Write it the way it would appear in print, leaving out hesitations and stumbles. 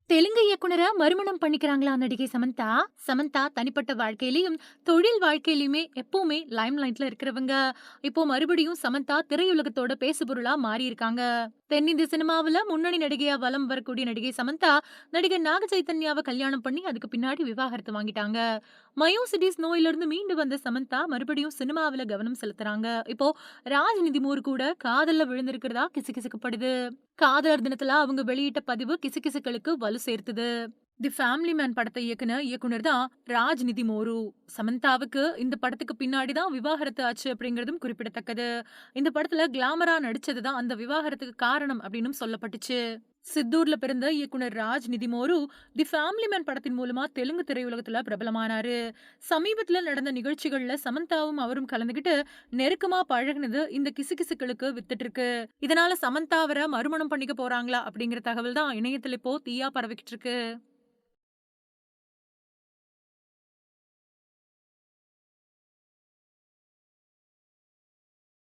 தெலுங்கு இயக்குனர மறுமணம் பண்ணிக்கிறாங்களா நடிகை சமந்தா. சமந்தா தனிப்பட்ட வாழ்க்கையிலயும், தொழில் வாழ்க்கையிலயுமே எப்பவுமே லைம் லைட்ல இருக்கிறவங்க. இப்போ மறுபடியும் சமந்தா திரையுலகத்தோட பேசுபொருளா மாறியிருக்காங்க. தென்னிந்திய சினிமாவுல முன்னணி நடிகையா வலம் வரக்கூடிய நடிகை சமந்தா, நடிகர் நாக சைத்தன்யாவ கல்யாணம் பண்ணி அதுக்கு பின்னாடி விவாகரத்து வாங்கிட்டாங்க. மயோசிடிஸ் நோயிலிருந்து மீண்டு வந்த சமந்தா மறுபடியும் சினிமாவுல கவனம் செலுத்துறாங்க. இப்போ ராஜ்நிதி மூர் கூட காதல்ல விழுந்திருக்கிறதா கிசுகிசுக்கப்படுது. காதலர் தினத்துல அவங்க வெளியிட்ட பதிவு கிசுகிசுக்களுக்கு வலு சேர்த்தது. தி ஃபேமிலி மேன் படத்தை இயக்குன இயக்குனர் தான் ராஜ்நிதி மோரு. சமந்தாவுக்கு இந்த படத்துக்கு பின்னாடி தான் விவாகரத்து ஆச்சு அப்படிங்கிறதும் குறிப்பிடத்தக்கது. இந்த படத்துல கிளாமரா நடிச்சது தான் அந்த விவாகரத்துக்கு காரணம் அப்படின்னும் சொல்லப்பட்டுச்சு. சித்தூர்ல பிறந்த இயக்குனர் ராஜ் நிதிமோரு தி ஃபேமிலி மேன் படத்தின் மூலமா தெலுங்கு திரையுலகத்துல பிரபலமானாரு. சமீபத்துல நடந்த நிகழ்ச்சிகள்ல சமந்தாவும் அவரும் கலந்துகிட்டு நெருக்கமா பழகுனது இந்த கிசுகிசுக்களுக்கு வித்துட்டு இருக்கு. இதனால சமந்தா அவரை மறுமணம் பண்ணிக்க போறாங்களா அப்படிங்கிற தகவல் தான் இணையத்துல இப்போ தீயா பரவிக்கிட்டு இருக்கு.